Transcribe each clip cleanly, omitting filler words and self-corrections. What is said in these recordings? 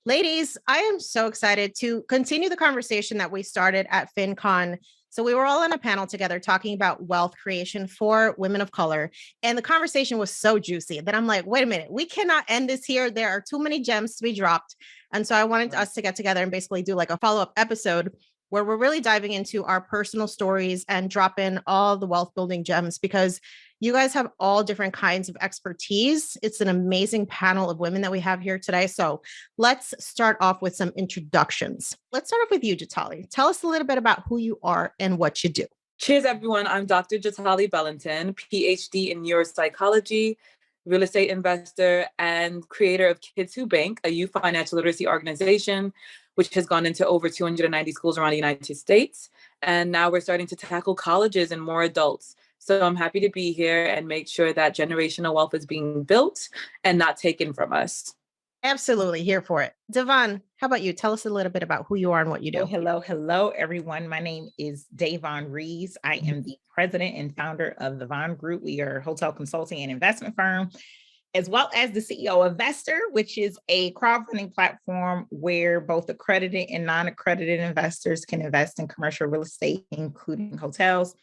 Ladies, I am so excited to continue the conversation that we started at FinCon. So we were all on a panel together talking about wealth creation for women of color. And the conversation was so juicy that I'm like, wait a minute, we cannot end this here. There are too many gems to be dropped. And so I wanted us to get together and basically do like a follow-up episode where we're really diving into our personal stories and drop in all the wealth building gems because you guys have all different kinds of expertise. It's an amazing panel of women that we have here today. So let's start off with some introductions. Let's start off with you, Jatali. Tell us a little bit about who you are and what you do. Cheers, everyone. I'm Dr. Jatali Bellanton, PhD in neuropsychology, real estate investor, and creator of Kids Who Bank, a youth financial literacy organization, which has gone into over 290 schools around the United States. And now we're starting to tackle colleges and more adults. So I'm happy to be here and make sure that generational wealth is being built and not taken from us. Absolutely here for it. Devon, how about you? Tell us a little bit about who you are and what you do. Hello, everyone. My name is Davonne Reaves. I am the president and founder of the Vonne Group. We are a hotel consulting and investment firm, as well as the CEO of Vesterr, which is a crowdfunding platform where both accredited and non-accredited investors can invest in commercial real estate, including hotels.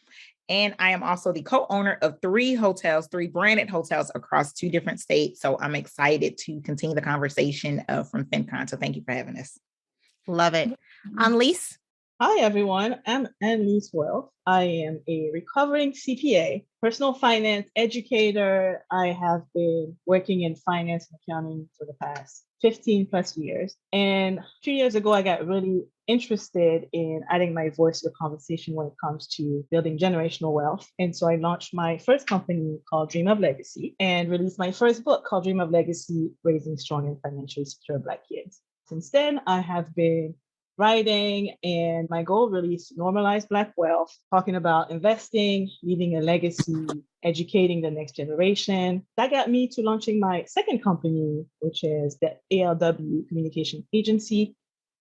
And I am also the co-owner of three branded hotels across 2 different states. So I'm excited to continue the conversation from FinCon. So thank you for having us. Love it. Annelise? Hi, everyone. I'm Annelise Wealth. I am a recovering CPA, personal finance educator. I have been working in finance and accounting for the past 15 plus years. And 2 years ago, I got really interested in adding my voice to the conversation when it comes to building generational wealth. And so I launched my first company called Dream of Legacy and released my first book called Dream of Legacy, Raising Strong and Financially Secure Black Kids. Since then, I have been writing, and my goal really is to normalize Black wealth, talking about investing, leaving a legacy, educating the next generation. That got me to launching my second company, which is the ALW Communication Agency.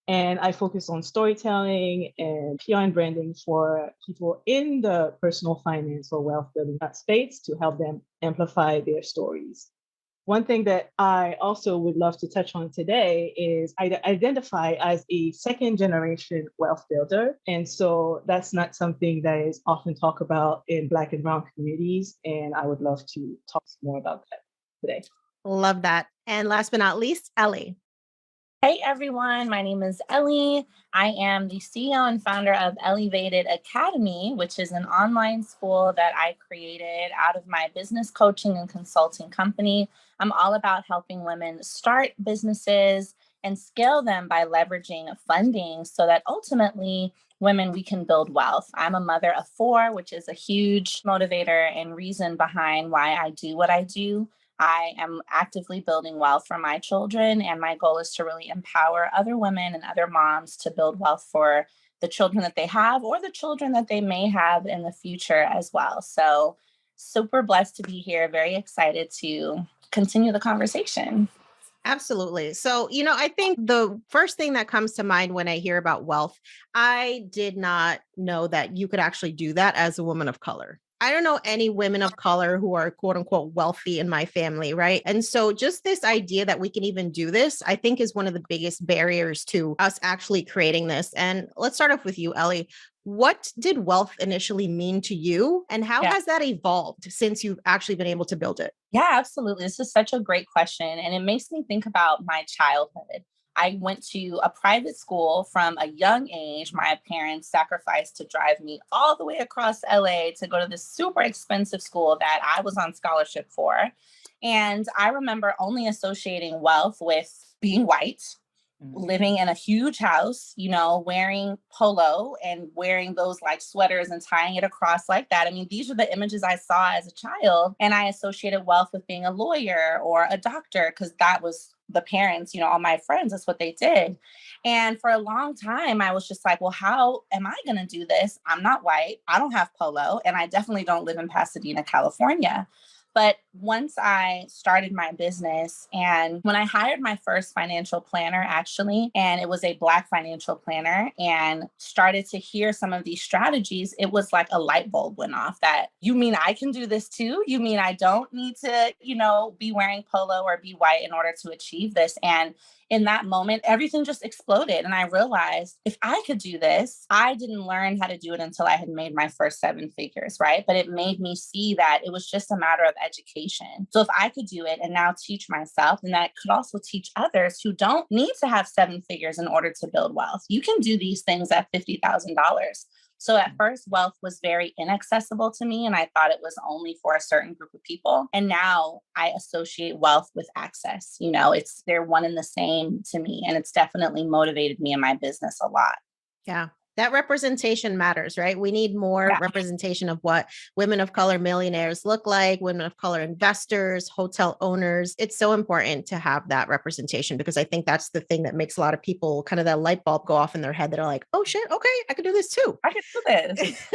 And I focus on storytelling and PR and branding for people in the personal finance or wealth building space to help them amplify their stories. One thing that I also would love to touch on today is I identify as a second generation wealth builder. And so that's not something that is often talked about in Black and Brown communities. And I would love to talk more about that today. Love that. And last but not least, Ellie. Hey everyone, my name is Ellie. I am the CEO and founder of Ellievated Academy, which is an online school that I created out of my business coaching and consulting company. I'm all about helping women start businesses and scale them by leveraging funding so that ultimately women, we can build wealth. I'm a mother of 4, which is a huge motivator and reason behind why I do what I do. I am actively building wealth for my children, and my goal is to really empower other women and other moms to build wealth for the children that they have or the children that they may have in the future as well. So super blessed to be here. Very excited to continue the conversation. Absolutely. So, I think the first thing that comes to mind when I hear about wealth, I did not know that you could actually do that as a woman of color. I don't know any women of color who are quote unquote wealthy in my family, right? And so just this idea that we can even do this, I think is one of the biggest barriers to us actually creating this. And let's start off with you, Ellie. What did wealth initially mean to you? And how has that evolved since you've actually been able to build it? Yeah, absolutely. This is such a great question. And it makes me think about my childhood. I went to a private school from a young age. My parents sacrificed to drive me all the way across LA to go to this super expensive school that I was on scholarship for. And I remember only associating wealth with being white, living in a huge house, wearing polo and wearing those like sweaters and tying it across like that. I mean, these are the images I saw as a child. And I associated wealth with being a lawyer or a doctor because that was the parents, all my friends, that's what they did. And for a long time, I was just like, well, how am I going to do this? I'm not white. I don't have polo. And I definitely don't live in Pasadena, California. But once I started my business and when I hired my first financial planner, actually, and it was a Black financial planner and started to hear some of these strategies, it was like a light bulb went off that you mean I can do this too? You mean I don't need to, be wearing polo or be white in order to achieve this? And in that moment, everything just exploded. And I realized if I could do this, I didn't learn how to do it until I had made my first 7 figures, right? But it made me see that it was just a matter of education. So if I could do it and now teach myself, then that could also teach others who don't need to have 7 figures in order to build wealth. You can do these things at $50,000. So at first, wealth was very inaccessible to me, and I thought it was only for a certain group of people. And now I associate wealth with access. They're one and the same to me, and it's definitely motivated me in my business a lot. Yeah. That representation matters, right? We need more representation of what women of color millionaires look like, women of color investors, hotel owners. It's so important to have that representation because I think that's the thing that makes a lot of people kind of that light bulb go off in their head that are like, oh shit, okay, I can do this too. I can do this.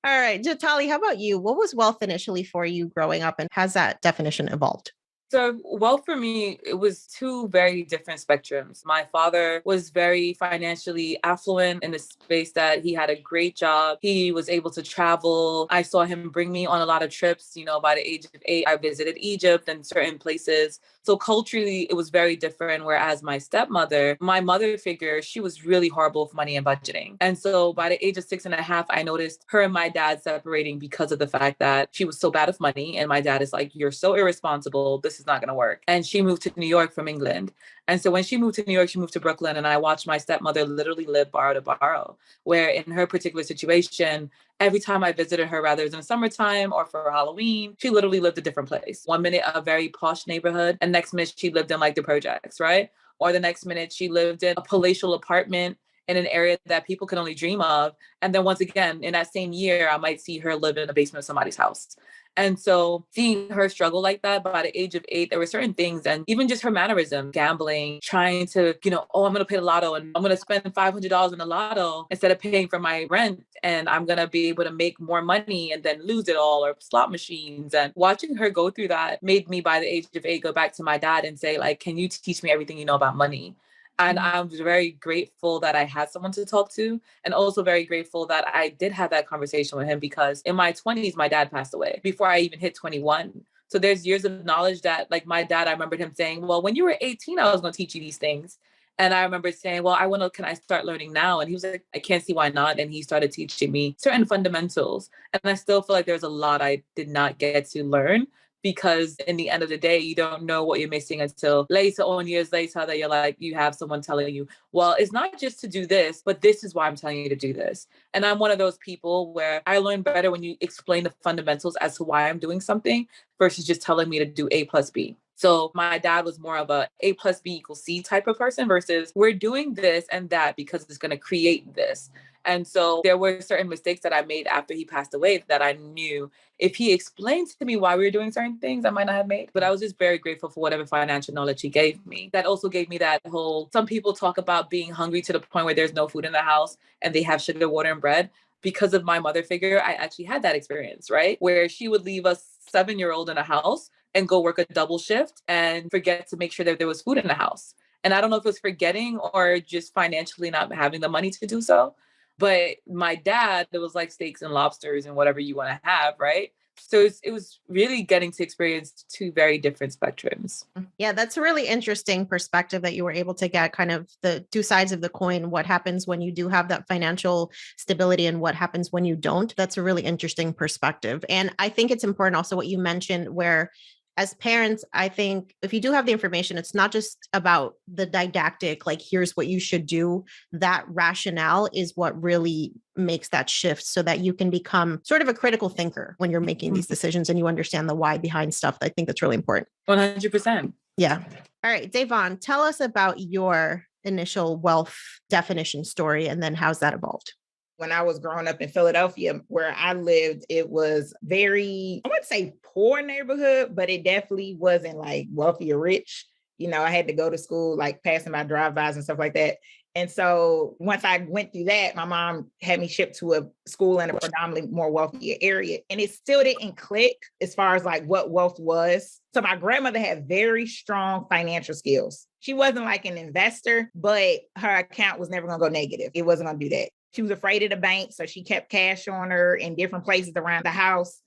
All right, Jatali, how about you? What was wealth initially for you growing up and has that definition evolved? So wealth for me, it was 2 very different spectrums. My father was very financially affluent in the space that he had a great job. He was able to travel. I saw him bring me on a lot of trips. By the age of 8, I visited Egypt and certain places. So culturally, it was very different. Whereas my stepmother, my mother figure, she was really horrible with money and budgeting. And so by the age of 6.5, I noticed her and my dad separating because of the fact that she was so bad with money. And my dad is like, you're so irresponsible. This is not going to work. And she moved to New York from England. And so when she moved to New York, she moved to Brooklyn. And I watched my stepmother literally live borrow to borrow, where in her particular situation, every time I visited her, whether it was in the summertime or for Halloween, she literally lived a different place. One minute, a very posh neighborhood, and next minute she lived in like the projects, right? Or the next minute she lived in a palatial apartment in an area that people can only dream of. And then once again, in that same year, I might see her live in the basement of somebody's house. And so seeing her struggle like that, by the age of 8, there were certain things, and even just her mannerism, gambling, trying to, I'm going to play the lotto and I'm going to spend $500 in the lotto instead of paying for my rent. And I'm going to be able to make more money and then lose it all, or slot machines. And watching her go through that made me, by the age of 8, go back to my dad and say, like, can you teach me everything you know about money? And I'm very grateful that I had someone to talk to, and also very grateful that I did have that conversation with him, because in my 20s, my dad passed away before I even hit 21. So there's years of knowledge that, like, my dad, I remembered him saying, well, when you were 18, I was going to teach you these things. And I remember saying, well, can I start learning now? And he was like, I can't see why not. And he started teaching me certain fundamentals. And I still feel like there's a lot I did not get to learn, because in the end of the day, you don't know what you're missing until later on, years later, that you're like, you have someone telling you, well, it's not just to do this, but this is why I'm telling you to do this. And I'm one of those people where I learn better when you explain the fundamentals as to why I'm doing something versus just telling me to do A plus B. So my dad was more of A plus B equals C type of person versus we're doing this and that because it's going to create this. And so there were certain mistakes that I made after he passed away that I knew if he explained to me why we were doing certain things, I might not have made. But I was just very grateful for whatever financial knowledge he gave me. That also gave me that whole, some people talk about being hungry to the point where there's no food in the house and they have sugar, water, and bread. Because of my mother figure, I actually had that experience, right? Where she would leave a 7-year-old in a house and go work a double shift and forget to make sure that there was food in the house. And I don't know if it was forgetting or just financially not having the money to do so. But my dad, it was like steaks and lobsters and whatever you want to have, right? So it was really getting to experience 2 very different spectrums. Yeah, that's a really interesting perspective that you were able to get, kind of the 2 sides of the coin. What happens when you do have that financial stability and what happens when you don't. That's a really interesting perspective. And I think it's important also what you mentioned, where as parents, I think if you do have the information, it's not just about the didactic, like, here's what you should do. That rationale is what really makes that shift so that you can become sort of a critical thinker when you're making these decisions and you understand the why behind stuff. I think that's really important. 100%. Yeah. All right, Devon, tell us about your initial wealth definition story and then how's that evolved? When I was growing up in Philadelphia, where I lived, it was very, I wouldn't say poor neighborhood, but it definitely wasn't like wealthy or rich. I had to go to school, like passing my drive-bys and stuff like that. And so once I went through that, my mom had me shipped to a school in a predominantly more wealthier area. And it still didn't click as far as like what wealth was. So my grandmother had very strong financial skills. She wasn't like an investor, but her account was never going to go negative. It wasn't going to do that. She was afraid of the bank, so she kept cash on her in different places around the house.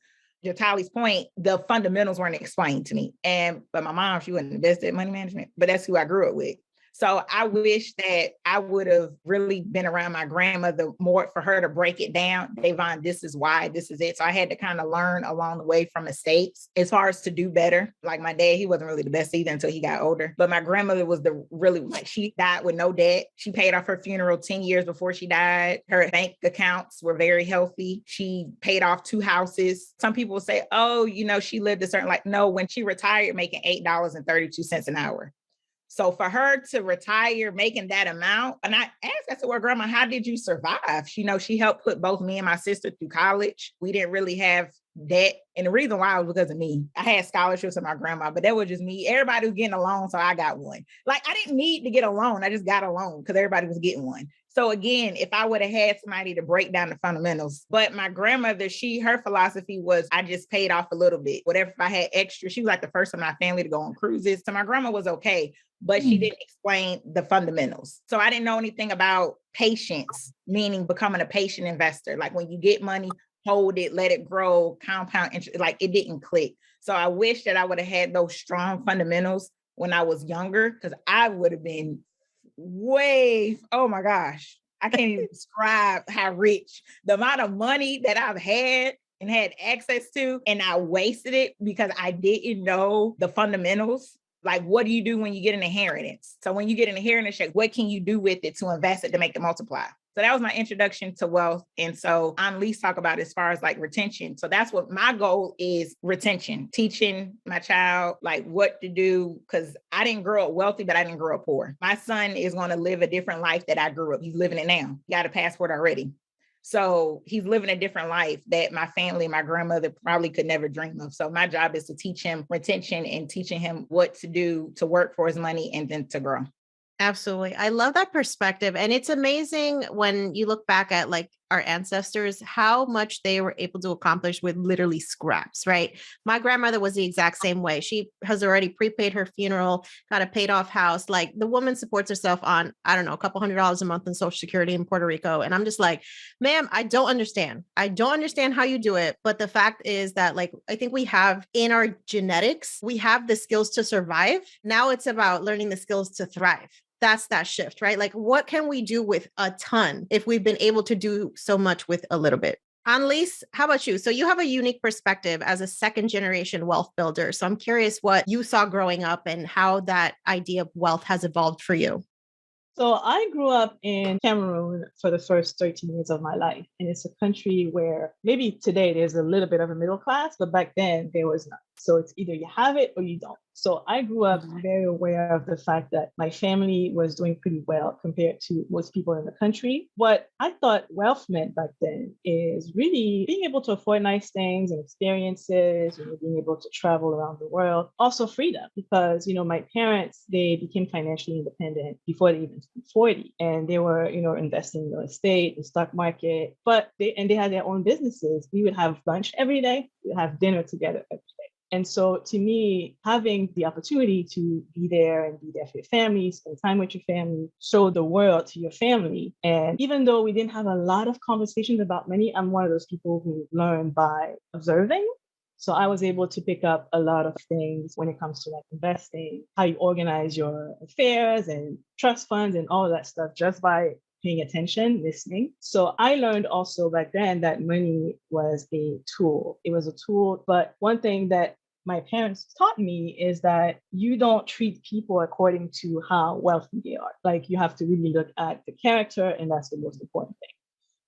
Jatali's point, the fundamentals weren't explained to me. But my mom, she wasn't the best at money management, but that's who I grew up with. So I wish that I would have really been around my grandmother more for her to break it down. Devon, this is why, this is it. So I had to kind of learn along the way from mistakes as far as to do better. Like my dad, he wasn't really the best either until he got older. But my grandmother was she died with no debt. She paid off her funeral 10 years before she died. Her bank accounts were very healthy. She paid off 2 houses. Some people will say, oh, she lived a certain no, when she retired making $8.32 an hour. So for her to retire making that amount, and I said, well, Grandma, how did you survive? She helped put both me and my sister through college. We didn't really have debt. And the reason why was because of me. I had scholarships with my grandma, but that was just me. Everybody was getting a loan, so I got one. I didn't need to get a loan. I just got a loan because everybody was getting one. So again, if I would have had somebody to break down the fundamentals, but my grandmother, her philosophy was, I just paid off a little bit. Whatever, if I had extra, she was like the first in my family to go on cruises. So my grandma was okay, but she didn't explain the fundamentals. So I didn't know anything about patience, meaning becoming a patient investor. Like when you get money, hold it, let it grow, compound interest. It didn't click. So I wish that I would have had those strong fundamentals when I was younger, because I would have been oh my gosh, I can't even describe how rich, the amount of money that I've had and had access to, and I wasted it because I didn't know the fundamentals. What do you do when you get an inheritance? So when you get an inheritance check, what can you do with it to invest it to make it multiply? So that was my introduction to wealth. And so I'm least talk about as far as retention. So that's what my goal is, retention, teaching my child what to do. Cause I didn't grow up wealthy, but I didn't grow up poor. My son is going to live a different life that I grew up. He's living it now. He got a passport already. So he's living a different life that my family, my grandmother probably could never dream of. So my job is to teach him retention and teaching him what to do to work for his money and then to grow. Absolutely. I love that perspective. And it's amazing when you look back at our ancestors, how much they were able to accomplish with literally scraps, right? My grandmother was the exact same way. She has already prepaid her funeral, got a paid off house. The woman supports herself on, I don't know, a couple $100s a month in Social Security in Puerto Rico. And I'm just ma'am, I don't understand. I don't understand how you do it. But the fact is that I think we have in our genetics, we have the skills to survive. Now it's about learning the skills to thrive. That's that shift, right? What can we do with a ton if we've been able to do so much with a little bit? Annalise, how about you? So you have a unique perspective as a second generation wealth builder. So I'm curious what you saw growing up and how that idea of wealth has evolved for you. So I grew up in Cameroon for the first 13 years of my life. And it's a country where maybe today there's a little bit of a middle class, but back then there was none. So it's either you have it or you don't. So I grew up very aware of the fact that my family was doing pretty well compared to most people in the country. What I thought wealth meant back then is really being able to afford nice things and experiences, being able to travel around the world. Also freedom, because, my parents, they became financially independent before they even turned 40. And they were, investing in real estate, the stock market, but they had their own businesses. We would have lunch every day. We would have dinner together every day. And so to me, having the opportunity to be there and be there for your family, spend time with your family, show the world to your family. And even though we didn't have a lot of conversations about money, I'm one of those people who learn by observing. So I was able to pick up a lot of things when it comes to investing, how you organize your affairs and trust funds and all of that stuff just by paying attention, listening. So I learned also back then that money was a tool. It was a tool. But one thing that my parents taught me is that you don't treat people according to how wealthy they are. You have to really look at the character, and that's the most important thing.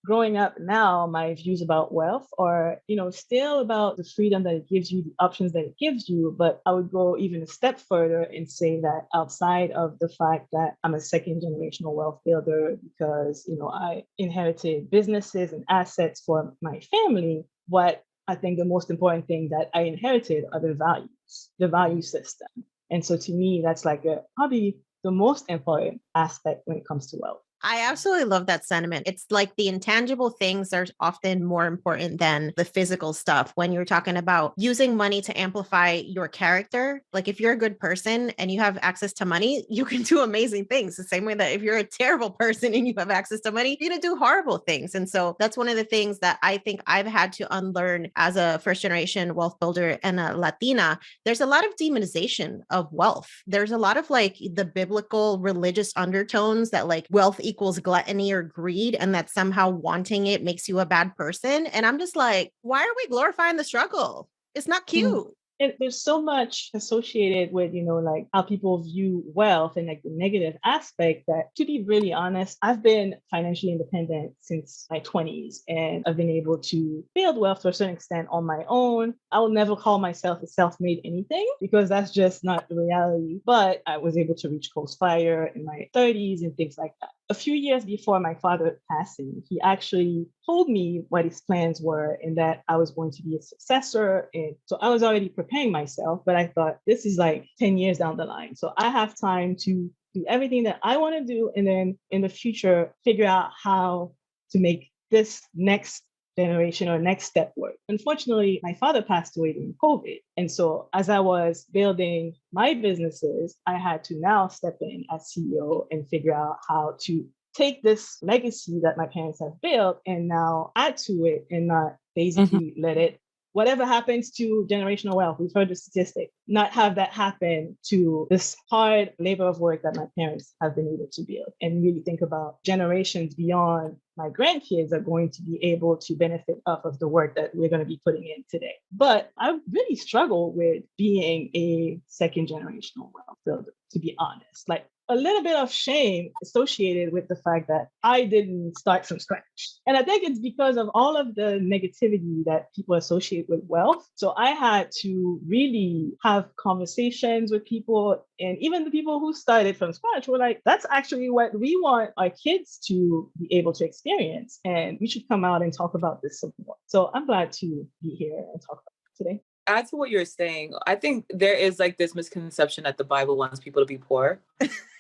Growing up now, my views about wealth are, still about the freedom that it gives you, the options that it gives you. But I would go even a step further and say that outside of the fact that I'm a second generational wealth builder because, I inherited businesses and assets for my family, what I think the most important thing that I inherited are the values, the value system. And so to me, that's probably the most important aspect when it comes to wealth. I absolutely love that sentiment. It's like the intangible things are often more important than the physical stuff. When you're talking about using money to amplify your character, like if you're a good person and you have access to money, you can do amazing things. The same way that if you're a terrible person and you have access to money, you're going to do horrible things. And so that's one of the things that I think I've had to unlearn as a first generation wealth builder and a Latina. There's a lot of demonization of wealth. There's a lot of like the biblical religious undertones that like wealth equals gluttony or greed, and that somehow wanting it makes you a bad person. And I'm just like, why are we glorifying the struggle? It's not cute. And there's so much associated with, like how people view wealth and like the negative aspect that, to be really honest, I've been financially independent since my 20s, and I've been able to build wealth to a certain extent on my own. I will never call myself a self-made anything because that's just not the reality. But I was able to reach close fire in my 30s and things like that. A few years before my father passing, he actually told me what his plans were and that I was going to be a successor. And so I was already preparing myself, but I thought this is like 10 years down the line. So I have time to do everything that I want to do. And then in the future, figure out how to make this next generation or next step work. Unfortunately, my father passed away during COVID. And so as I was building my businesses, I had to now step in as CEO and figure out how to take this legacy that my parents have built and now add to it and not basically let it, whatever happens to generational wealth, we've heard the statistic, not have that happen to this hard labor of work that my parents have been able to build, and really think about generations beyond my grandkids are going to be able to benefit off of the work that we're going to be putting in today. But I really struggle with being a second generational wealth builder, to be honest. Like a little bit of shame associated with the fact that I didn't start from scratch. And I think it's because of all of the negativity that people associate with wealth. So I had to really have conversations with people, and even the people who started from scratch were like, that's actually what we want our kids to be able to experience. And we should come out and talk about this some more. So I'm glad to be here and talk about it today. Add to what you're saying, I think there is like this misconception that the Bible wants people to be poor.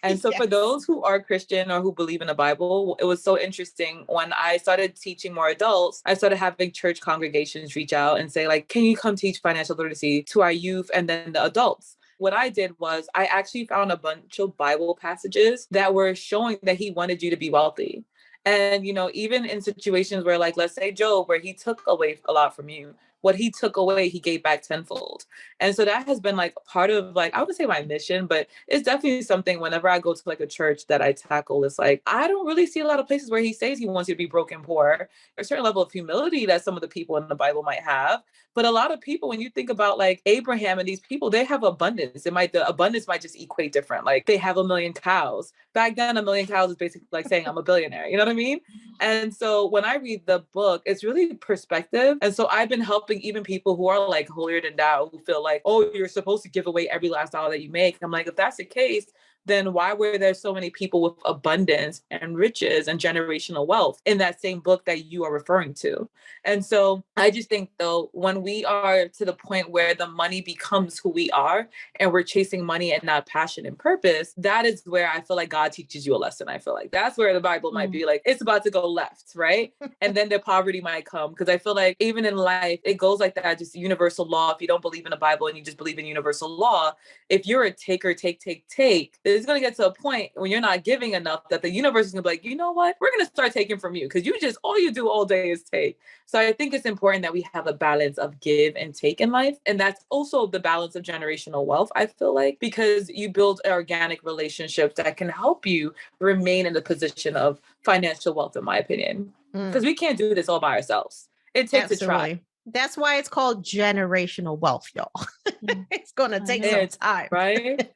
And so for those who are Christian or who believe in the Bible, it was so interesting. When I started teaching more adults, I started having church congregations reach out and say, like, can you come teach financial literacy to our youth and then the adults? What I did was I actually found a bunch of Bible passages that were showing that he wanted you to be wealthy. And, even in situations where, like, let's say Job, where he took away a lot from you, what he took away, he gave back tenfold. And so that has been like part of, like, I would say my mission, but it's definitely something whenever I go to like a church that I tackle. It's like, I don't really see a lot of places where he says he wants you to be broke and poor. A certain level of humility that some of the people in the Bible might have. But a lot of people, when you think about like Abraham and these people, they have abundance. The abundance might just equate different. Like they have 1 million cows. Back then, 1 million cows is basically like saying I'm a billionaire. You know what I mean? And so when I read the book, it's really perspective. And so I've been helping even people who are like holier than thou, who feel like, oh, you're supposed to give away every last dollar that you make. I'm like, if that's the case, then why were there so many people with abundance and riches and generational wealth in that same book that you are referring to? And so I just think, though, when we are to the point where the money becomes who we are and we're chasing money and not passion and purpose, that is where I feel like God teaches you a lesson. I feel like that's where the Bible might be like, it's about to go left, right? And then the poverty might come. Because I feel like even in life, it goes like that, just universal law. If you don't believe in the Bible and you just believe in universal law, if you're a taker, take, it's going to get to a point when you're not giving enough that the universe is going to be like, you know what? We're going to start taking from you because all you do all day is take. So I think it's important that we have a balance of give and take in life. And that's also the balance of generational wealth, I feel like, because you build organic relationships that can help you remain in the position of financial wealth, in my opinion, because we can't do this all by ourselves. It takes a try. That's why it's called generational wealth, y'all. It's going to take some time. Right?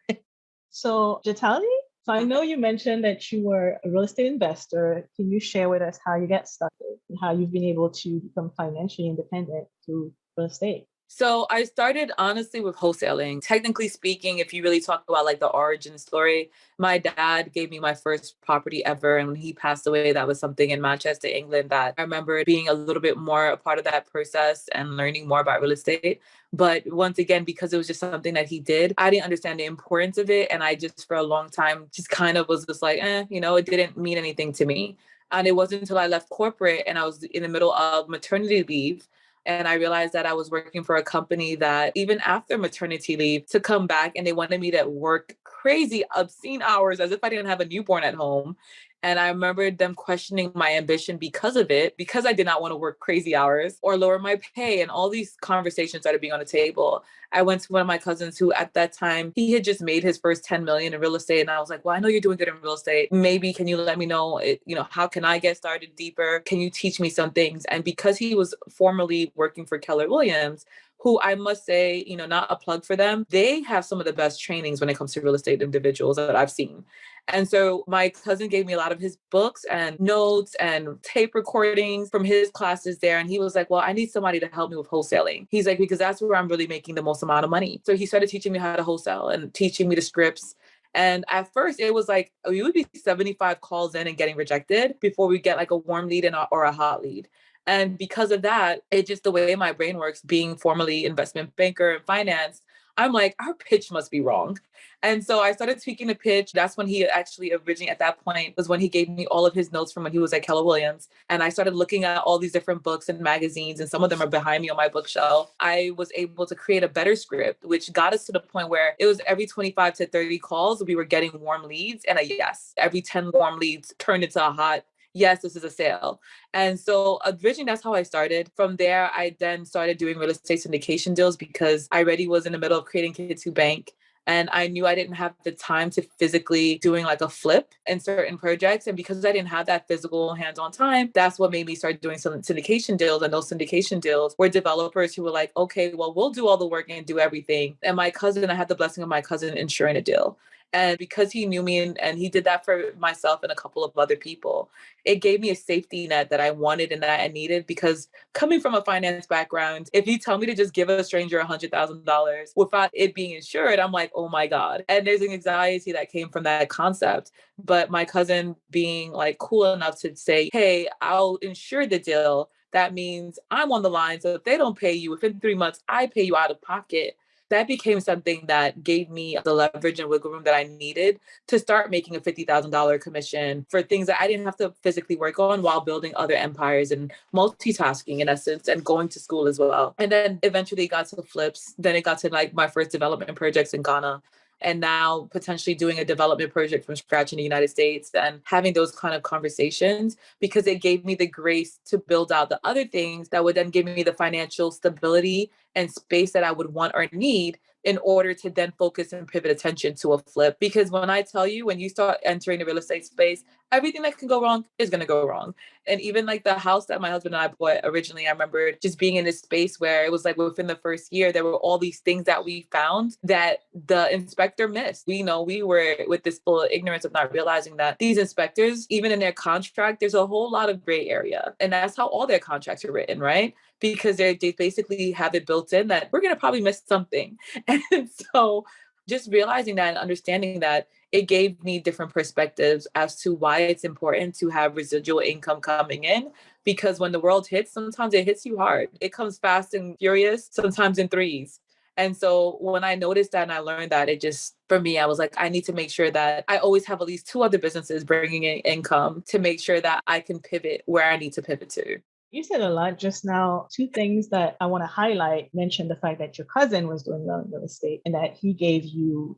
So, Jatali, I know you mentioned that you were a real estate investor. Can you share with us how you got started and how you've been able to become financially independent through real estate? So I started honestly with wholesaling. Technically speaking, if you really talk about like the origin story, my dad gave me my first property ever. And when he passed away, that was something in Manchester, England, that I remember being a little bit more a part of that process and learning more about real estate. But once again, because it was just something that he did, I didn't understand the importance of it. And I just, for a long time, just kind of was just like, it didn't mean anything to me. And it wasn't until I left corporate and I was in the middle of maternity leave, and I realized that I was working for a company that even after maternity leave to come back, and they wanted me to work crazy, obscene hours as if I didn't have a newborn at home. And I remember them questioning my ambition because of it, because I did not want to work crazy hours or lower my pay. And all these conversations started being on the table. I went to one of my cousins who at that time, he had just made his first 10 million in real estate. And I was like, well, I know you're doing good in real estate. Maybe can you let me know, how can I get started deeper? Can you teach me some things? And because he was formerly working for Keller Williams, who I must say, not a plug for them, they have some of the best trainings when it comes to real estate individuals that I've seen. And so my cousin gave me a lot of his books and notes and tape recordings from his classes there. And he was like, well, I need somebody to help me with wholesaling. He's like, because that's where I'm really making the most amount of money. So he started teaching me how to wholesale and teaching me the scripts. And at first it was like, we would be 75 calls in and getting rejected before we get like a warm lead or a hot lead. And because of that, it just the way my brain works, being formerly investment banker and finance, I'm like, our pitch must be wrong. And so I started tweaking the pitch. That's when he actually originally at that point was when he gave me all of his notes from when he was at Keller Williams. And I started looking at all these different books and magazines, and some of them are behind me on my bookshelf. I was able to create a better script, which got us to the point where it was every 25 to 30 calls, we were getting warm leads and a yes. Every 10 warm leads turned into a hot yes, this is a sale. And so originally that's how I started. From there, I then started doing real estate syndication deals because I already was in the middle of creating Kids Who Bank. And I knew I didn't have the time to physically doing like a flip in certain projects. And because I didn't have that physical hands-on time, that's what made me start doing some syndication deals. And those syndication deals were developers who were like, okay, well, we'll do all the work and do everything. And my cousin, I had the blessing of my cousin insuring a deal. And because he knew me and he did that for myself and a couple of other people, it gave me a safety net that I wanted and that I needed. Because coming from a finance background, if you tell me to just give a stranger $100,000 without it being insured, I'm like, oh my God. And there's an anxiety that came from that concept. But my cousin being like cool enough to say, hey, I'll insure the deal. That means I'm on the line. So if they don't pay you within 3 months, I pay you out of pocket. That became something that gave me the leverage and wiggle room that I needed to start making a $50,000 commission for things that I didn't have to physically work on while building other empires and multitasking in essence and going to school as well. And then eventually it got to flips. Then it got to like my first development projects in Ghana. And now potentially doing a development project from scratch in the United States and having those kind of conversations, because it gave me the grace to build out the other things that would then give me the financial stability and space that I would want or need in order to then focus and pivot attention to a flip. Because when I tell you, when you start entering the real estate space, everything that can go wrong is going to go wrong. And even like the house that my husband and I bought originally, I remember just being in this space where it was like within the first year, there were all these things that we found that the inspector missed. We were with this full ignorance of not realizing that these inspectors, even in their contract, there's a whole lot of gray area. And that's how all their contracts are written, right? Because they basically have it built in that we're going to probably miss something. And so just realizing that and understanding that, it gave me different perspectives as to why it's important to have residual income coming in. Because when the world hits, sometimes it hits you hard. It comes fast and furious, sometimes in threes. And so when I noticed that and I learned that, it just, for me, I was like, I need to make sure that I always have at least 2 other businesses bringing in income to make sure that I can pivot where I need to pivot to. You said a lot just now. 2 things that I want to highlight. Mention the fact that your cousin was doing well in real estate and that he gave you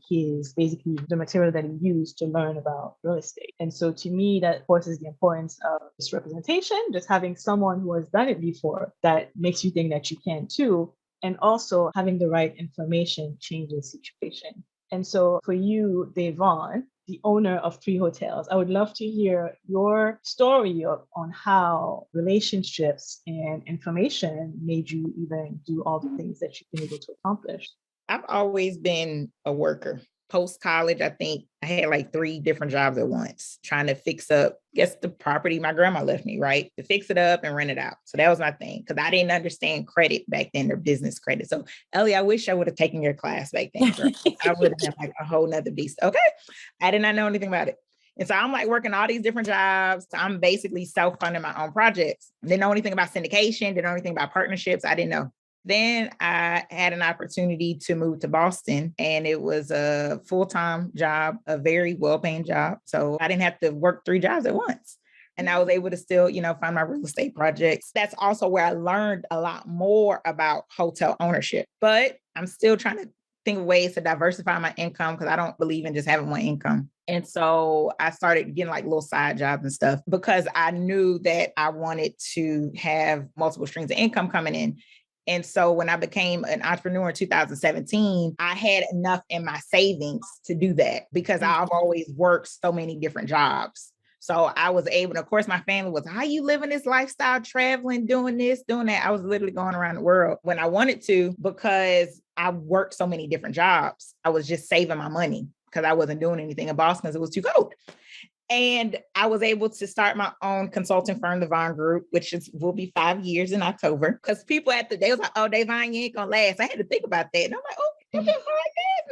basically the material that he used to learn about real estate. And so to me, that forces the importance of this representation, just having someone who has done it before that makes you think that you can too. And also having the right information changes the situation. And so for you, Davonne, the owner of 3 hotels, I would love to hear your story on how relationships and information made you even do all the things that you've been able to accomplish. I've always been a worker. post-college, I think I had like 3 different jobs at once, trying to fix up, the property my grandma left me, right? To fix it up and rent it out. So that was my thing, because I didn't understand credit back then, or business credit. So Ellie, I wish I would have taken your class back then, girl. I would have been like a whole nother beast. Okay. I did not know anything about it. And so I'm like working all these different jobs. I'm basically self-funding my own projects. Didn't know anything about syndication, didn't know anything about partnerships. I didn't know. Then I had an opportunity to move to Boston, and it was a full-time job, a very well-paying job. So I didn't have to work 3 jobs at once. And I was able to still, find my real estate projects. That's also where I learned a lot more about hotel ownership. But I'm still trying to think of ways to diversify my income, because I don't believe in just having one income. And so I started getting like little side jobs and stuff, because I knew that I wanted to have multiple streams of income coming in. And so when I became an entrepreneur in 2017, I had enough in my savings to do that, because I've always worked so many different jobs. So I was able to, of course, my family was, how you living this lifestyle, traveling, doing this, doing that? I was literally going around the world when I wanted to, because I worked so many different jobs. I was just saving my money, because I wasn't doing anything in Boston because it was too cold. And I was able to start my own consulting firm, the Vonne Group, which will be 5 years in October. Because people they was like, oh, Devon, you ain't gonna last. I had to think about that. And I'm like, oh, you've been 5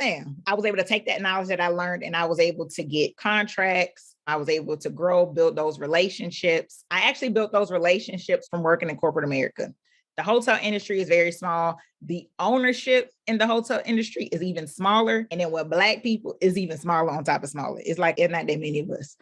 years now. I was able to take that knowledge that I learned, and I was able to get contracts. I was able to grow, build those relationships. I actually built those relationships from working in corporate America. The hotel industry is very small. The ownership in the hotel industry is even smaller. And then with Black people is even smaller on top of smaller. It's like, it's not that many of us.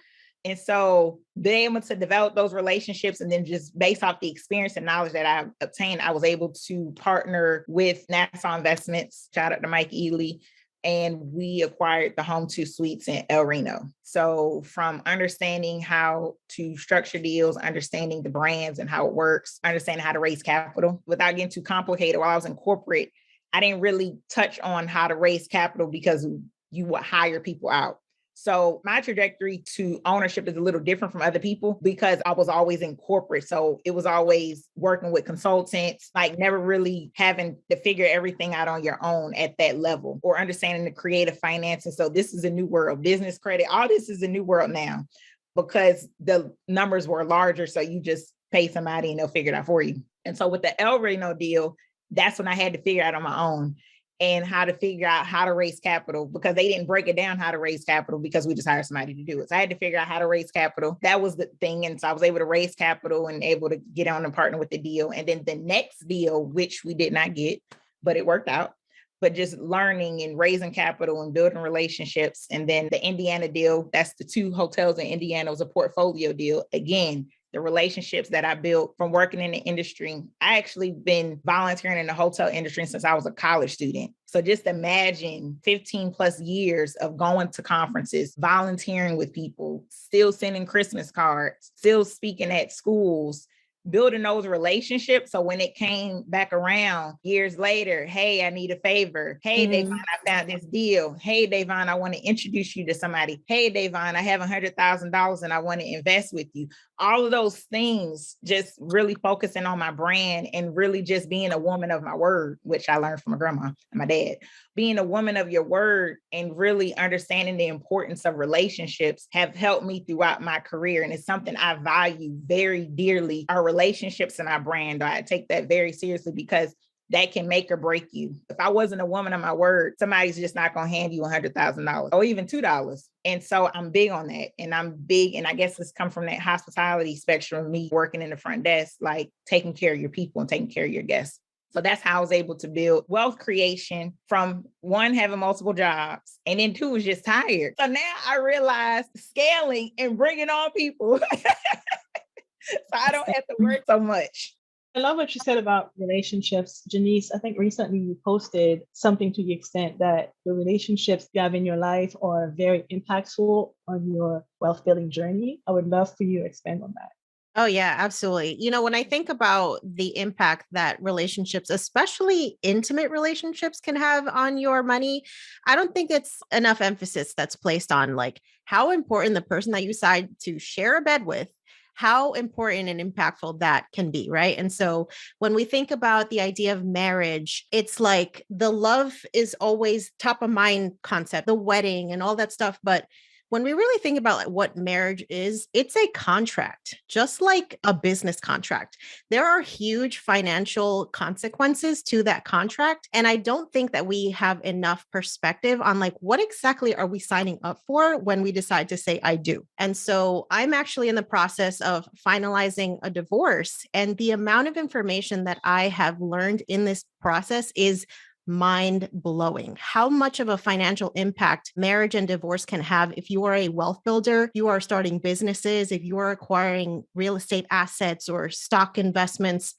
And so being able to develop those relationships, and then just based off the experience and knowledge that I obtained, I was able to partner with Nassau Investments, shout out to Mike Ely, and we acquired the Home 2 Suites in El Reno. So from understanding how to structure deals, understanding the brands and how it works, understanding how to raise capital without getting too complicated. While I was in corporate, I didn't really touch on how to raise capital, because you would hire people out. So my trajectory to ownership is a little different from other people, because I was always in corporate. So it was always working with consultants, like never really having to figure everything out on your own at that level, or understanding the creative finance. And so this is a new world, business credit, all this is a new world now, because the numbers were larger. So you just pay somebody and they'll figure it out for you. And so with the El Reno deal, that's when I had to figure out on my own, and how to figure out how to raise capital, because they didn't break it down how to raise capital, because we just hired somebody to do it. So I had to figure out how to raise capital. That was the thing. And so I was able to raise capital and able to get on and partner with the deal. And then the next deal, which we did not get, but it worked out, but just learning and raising capital and building relationships. And then the Indiana deal, that's the 2 hotels in Indiana, was a portfolio deal. Again, the relationships that I built from working in the industry. I actually been volunteering in the hotel industry since I was a college student. So just imagine 15 plus years of going to conferences, volunteering with people, still sending Christmas cards, still speaking at schools, building those relationships. So when it came back around years later, hey, I need a favor. Hey, Davonne, I found this deal. Hey, Davonne, I want to introduce you to somebody. Hey, Davonne, I have $100,000 and I want to invest with you. All of those things, just really focusing on my brand and really just being a woman of my word, which I learned from my grandma and my dad. Being a woman of your word and really understanding the importance of relationships have helped me throughout my career. And it's something I value very dearly, our relationships and our brand. I take that very seriously, because that can make or break you. If I wasn't a woman of my word, somebody's just not going to hand you $100,000 or even $2. And so I'm big on that. And I'm big, and I guess it's come from that hospitality spectrum of me working in the front desk, like taking care of your people and taking care of your guests. So that's how I was able to build wealth creation from 1, having multiple jobs, and then 2, was just tired. So now I realize scaling and bringing on people so I don't have to work so much. I love what you said about relationships. Janice, I think recently you posted something to the extent that the relationships you have in your life are very impactful on your wealth building journey. I would love for you to expand on that. Oh, yeah, absolutely. When I think about the impact that relationships, especially intimate relationships, can have on your money, I don't think it's enough emphasis that's placed on like how important the person that you decide to share a bed with, how important and impactful that can be, right? And so when we think about the idea of marriage, it's like the love is always top of mind concept, the wedding and all that stuff. But when we really think about like what marriage is, it's a contract, just like a business contract. There are huge financial consequences to that contract. And I don't think that we have enough perspective on like what exactly are we signing up for when we decide to say I do. And so I'm actually in the process of finalizing a divorce. And the amount of information that I have learned in this process is mind blowing. How much of a financial impact marriage and divorce can have if you are a wealth builder, you are starting businesses, if you are acquiring real estate assets or stock investments.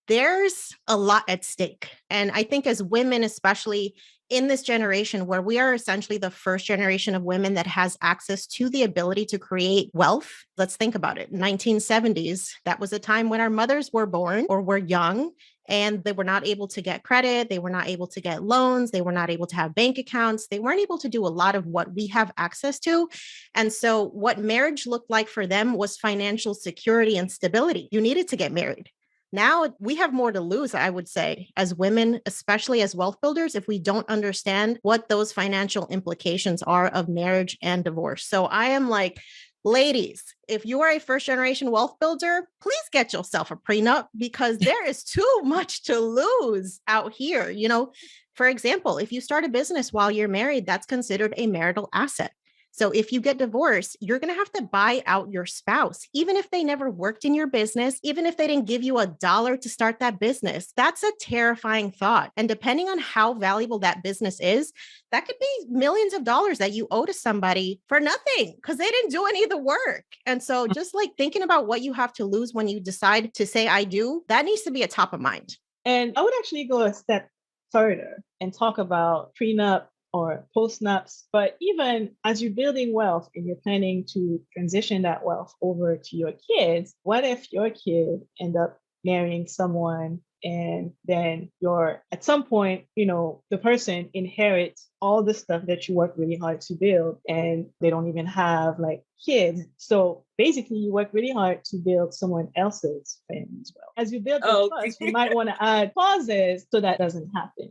There's a lot at stake. And I think as women, especially in this generation where we are essentially the first generation of women that has access to the ability to create wealth. Let's think about it. 1970s, that was a time when our mothers were born or were young and they were not able to get credit. They were not able to get loans. They were not able to have bank accounts. They weren't able to do a lot of what we have access to. And so what marriage looked like for them was financial security and stability. You needed to get married. Now we have more to lose, I would say, as women, especially as wealth builders, if we don't understand what those financial implications are of marriage and divorce. So I am like, ladies, if you are a first generation wealth builder, please get yourself a prenup because there is too much to lose out here. You know, for example, if you start a business while you're married, that's considered a marital asset. So if you get divorced, you're going to have to buy out your spouse, even if they never worked in your business, even if they didn't give you $1 to start that business. That's a terrifying thought. And depending on how valuable that business is, that could be millions of dollars that you owe to somebody for nothing because they didn't do any of the work. And so just like thinking about what you have to lose when you decide to say, I do, that needs to be a top of mind. And I would actually go a step further and talk about prenup or postnups, but even as you're building wealth and you're planning to transition that wealth over to your kids, what if your kid end up marrying someone and then at some point, the person inherits all the stuff that you worked really hard to build and they don't even have like kids. So basically you work really hard to build someone else's family as well. As you build the trust, you might want to add clauses so that doesn't happen.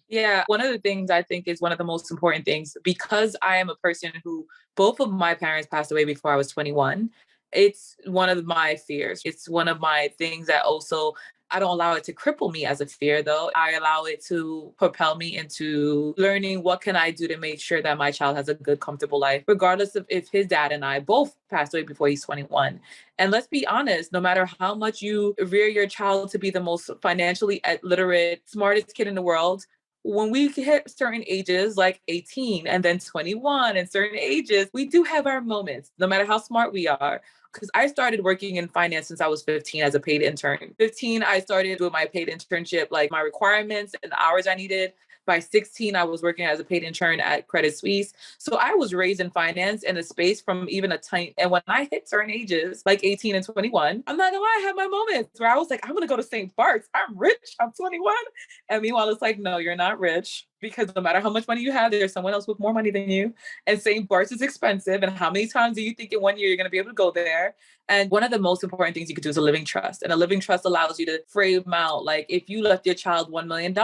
Yeah, one of the things I think is one of the most important things, because I am a person who both of my parents passed away before I was 21. It's one of my fears. It's one of my things that also, I don't allow it to cripple me as a fear, though. I allow it to propel me into learning what can I do to make sure that my child has a good, comfortable life, regardless of if his dad and I both passed away before he's 21. And let's be honest, no matter how much you rear your child to be the most financially literate, smartest kid in the world, when we hit certain ages, like 18 and then 21 and certain ages, we do have our moments, no matter how smart we are. Because I started working in finance since I was 15 as a paid intern. 15, I started with my paid internship, like my requirements and the hours I needed. By 16, I was working as a paid intern at Credit Suisse. So I was raised in finance in a space from even a tiny, and when I hit certain ages, like 18 and 21, I'm not gonna lie, I had my moments where I was like, I'm gonna go to St. Bart's. I'm rich, I'm 21. And meanwhile, it's like, no, you're not rich. Because no matter how much money you have, there's someone else with more money than you. And St. Bart's is expensive. And how many times do you think in 1 year you're going to be able to go there? And one of the most important things you could do is a living trust. And a living trust allows you to frame out, like, if you left your child $1 million,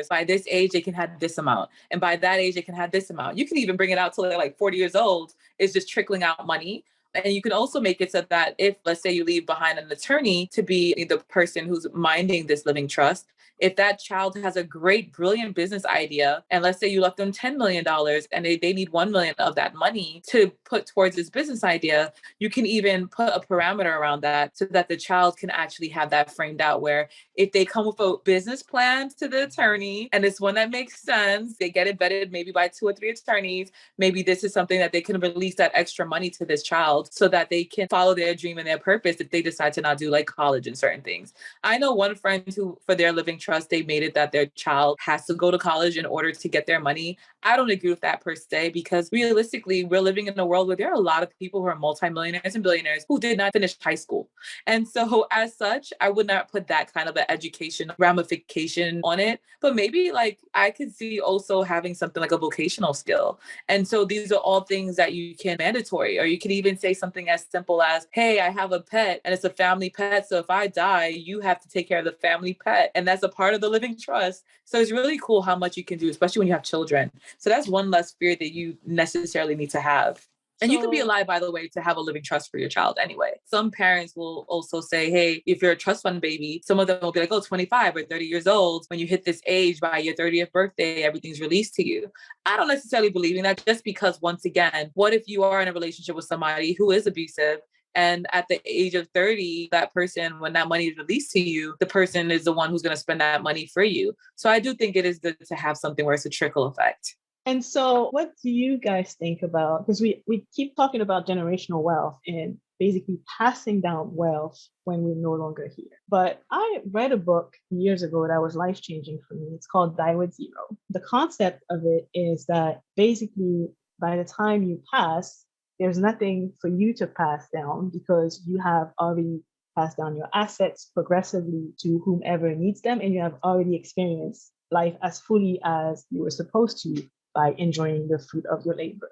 by this age, they can have this amount. And by that age, they can have this amount. You can even bring it out till they're like 40 years old. It's just trickling out money. And you can also make it so that if, let's say, you leave behind an attorney to be the person who's minding this living trust, if that child has a great, brilliant business idea, and let's say you left them $10 million and they need $1 million of that money to put towards this business idea, you can even put a parameter around that so that the child can actually have that framed out where if they come with a business plan to the attorney and it's one that makes sense, they get it vetted maybe by 2 or 3 attorneys, maybe this is something that they can release that extra money to this child so that they can follow their dream and their purpose if they decide to not do like college and certain things. I know one friend who, for their living trust, they made it that their child has to go to college in order to get their money. I don't agree with that per se, because realistically, we're living in a world where there are a lot of people who are multimillionaires and billionaires who did not finish high school. And so as such, I would not put that kind of an education ramification on it. But maybe like I could see also having something like a vocational skill. And so these are all things that you can mandatory, or you can even say, say something as simple as, hey, I have a pet and it's a family pet. So if I die, you have to take care of the family pet. And that's a part of the living trust. So it's really cool how much you can do, especially when you have children. So that's one less fear that you necessarily need to have. And you could be alive, by the way, to have a living trust for your child anyway. Some parents will also say, hey, if you're a trust fund baby, some of them will be like, oh, 25 or 30 years old, when you hit this age by your 30th birthday, everything's released to you. I don't necessarily believe in that, just because, once again, what if you are in a relationship with somebody who is abusive? And at the age of 30, that person, when that money is released to you, the person is the one who's going to spend that money for you. So I do think it is good to have something where it's a trickle effect. And so what do you guys think about, because we keep talking about generational wealth and basically passing down wealth when we're no longer here. But I read a book years ago that was life-changing for me. It's called Thyroid Zero. The concept of it is that basically by the time you pass, there's nothing for you to pass down because you have already passed down your assets progressively to whomever needs them, and you have already experienced life as fully as you were supposed to by enjoying the fruit of your labor.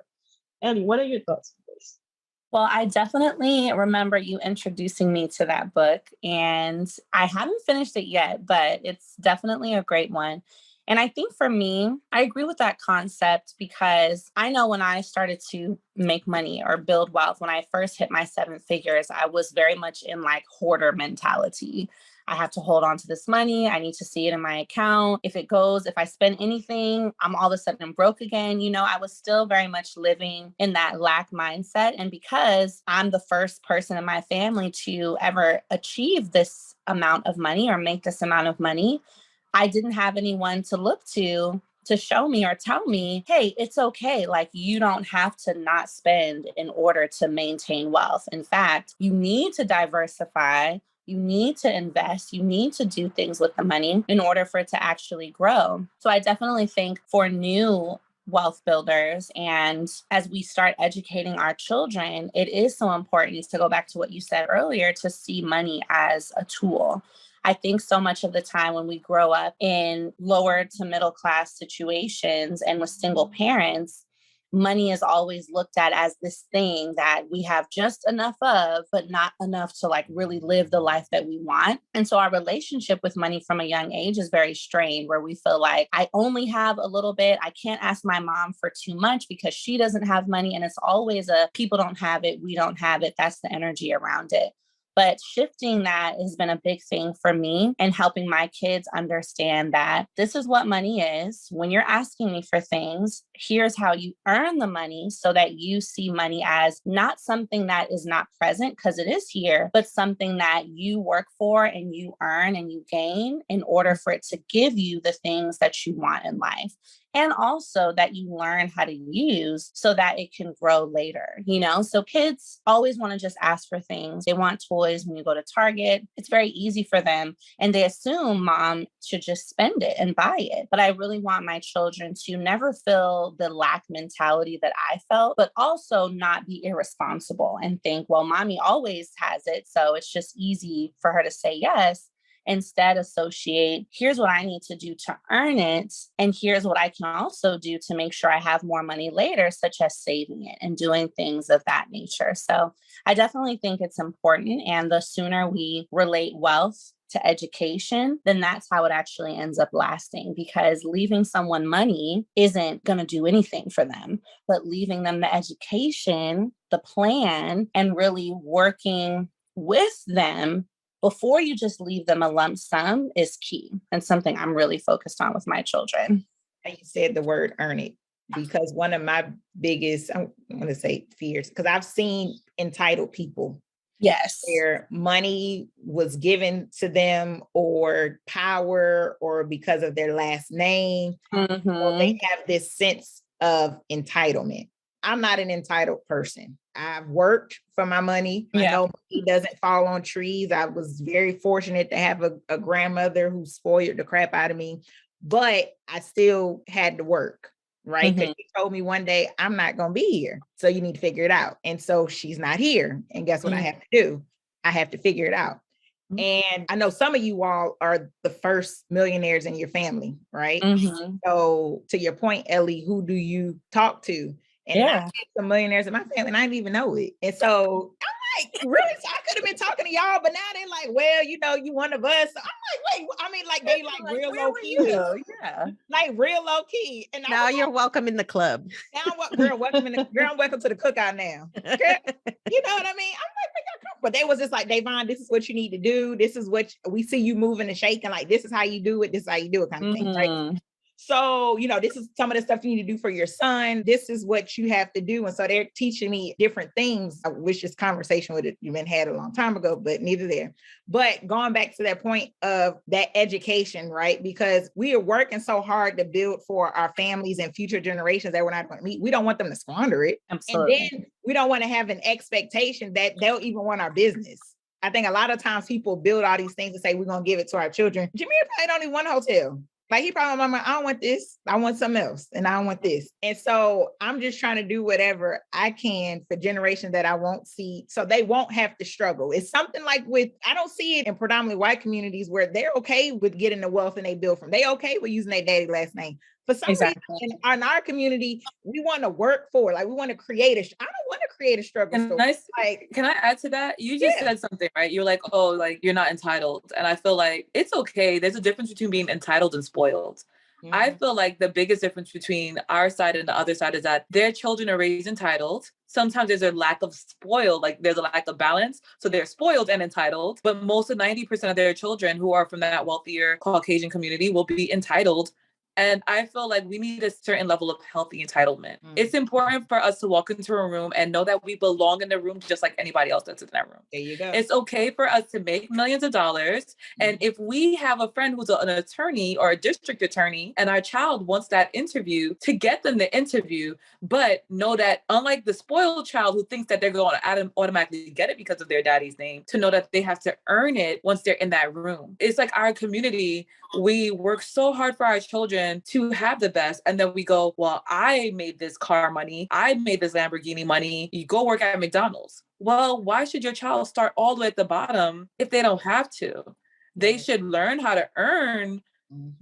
Ellie, what are your thoughts on this? Well, I definitely remember you introducing me to that book, and I haven't finished it yet, but it's definitely a great one. And I think for me, I agree with that concept because I know when I started to make money or build wealth, when I first hit my 7 figures, I was very much in like hoarder mentality. I have to hold on to this money. I need to see it in my account. If it goes, if I spend anything, I'm all of a sudden broke again. You know, I was still very much living in that lack mindset. And because I'm the first person in my family to ever achieve this amount of money or make this amount of money, I didn't have anyone to look to show me or tell me, hey, it's okay. Like, you don't have to not spend in order to maintain wealth. In fact, you need to diversify. You need to invest. You need to do things with the money in order for it to actually grow. So I definitely think for new wealth builders, and as we start educating our children, it is so important to go back to what you said earlier, to see money as a tool. I think so much of the time when we grow up in lower to middle class situations and with single parents, money is always looked at as this thing that we have just enough of, but not enough to like really live the life that we want. And so our relationship with money from a young age is very strained, where we feel like I only have a little bit. I can't ask my mom for too much because she doesn't have money. And it's always a people don't have it, we don't have it. That's the energy around it. But shifting that has been a big thing for me, and helping my kids understand that this is what money is. When you're asking me for things, here's how you earn the money, so that you see money as not something that is not present, because it is here, but something that you work for and you earn and you gain in order for it to give you the things that you want in life. And also that you learn how to use so that it can grow later, you know? So kids always want to just ask for things. They want toys when you go to Target. It's very easy for them. And they assume mom should just spend it and buy it. But I really want my children to never feel the lack mentality that I felt, but also not be irresponsible and think, well, mommy always has it, so it's just easy for her to say yes. Instead, associate, here's what I need to do to earn it. And here's what I can also do to make sure I have more money later, such as saving it and doing things of that nature. So I definitely think it's important. And the sooner we relate wealth to education, then that's how it actually ends up lasting, because leaving someone money isn't going to do anything for them, but leaving them the education, the plan, and really working with them before you just leave them a lump sum is key, and something I'm really focused on with my children. You said the word earn it, because one of my biggest, I'm going to say fears, because I've seen entitled people. Yes. Where money was given to them, or power, or because of their last name. Mm-hmm. So they have this sense of entitlement. I'm not an entitled person. I've worked for my money. I know money doesn't fall on trees. I was very fortunate to have a grandmother who spoiled the crap out of me, but I still had to work, right? Because she told me one day, I'm not going to be here, so you need to figure it out. And so she's not here. And guess what I have to do? I have to figure it out. And I know some of you all are the first millionaires in your family, right? So to your point, Ellie, who do you talk to? And I had some millionaires in my family and I didn't even know it. And so I'm like, really? So I could have been talking to y'all, but now they're like, well, you one of us. So I'm like, wait, I mean, like they like real low key. Yeah. Like real low key. And now you're welcome in the club. Now girl, welcome to the cookout now. Girl, you know what I mean? I'm like, but they was just like, Davonne, this is what you need to do. This is what we see you moving and shaking. Like, this is how you do it. This is how you do it kind of thing, right? So, this is some of the stuff you need to do for your son. This is what you have to do. And so they're teaching me different things. I wish this conversation would have been had a long time ago, but neither there. But going back to that point of that education, right? Because we are working so hard to build for our families and future generations that we're not going to meet. We don't want them to squander it. Absolutely. And then we don't want to have an expectation that they'll even want our business. I think a lot of times people build all these things and say, we're going to give it to our children. Jameer probably don't even want a hotel. Like he probably, Mama, I don't want this. I want something else. And I don't want this. And so I'm just trying to do whatever I can for generations that I won't see. So they won't have to struggle. It's something like I don't see it in predominantly white communities where they're okay with getting the wealth and they build from. They okay with using their daddy last name. For some reason, in our community, we want to work for, like we want to create I don't want to create a struggle story. Can I add to that? You just said something, right? You're like, oh, like you're not entitled. And I feel like it's okay. There's a difference between being entitled and spoiled. Mm-hmm. I feel like the biggest difference between our side and the other side is that their children are raised entitled. Sometimes there's a lack of spoiled, like there's a lack of balance. So they're spoiled and entitled, but most of 90% of their children who are from that wealthier Caucasian community will be entitled. And I feel like we need a certain level of healthy entitlement. Mm-hmm. It's important for us to walk into a room and know that we belong in the room just like anybody else that's in that room. There you go. It's okay for us to make millions of dollars. Mm-hmm. And if we have a friend who's an attorney or a district attorney and our child wants that interview, to get them the interview, but know that unlike the spoiled child who thinks that they're going to automatically get it because of their daddy's name, to know that they have to earn it once they're in that room. It's like our community, we work so hard for our children to have the best. And then we go, well, I made this car money. I made this Lamborghini money. You go work at McDonald's. Well, why should your child start all the way at the bottom if they don't have to? They should learn how to earn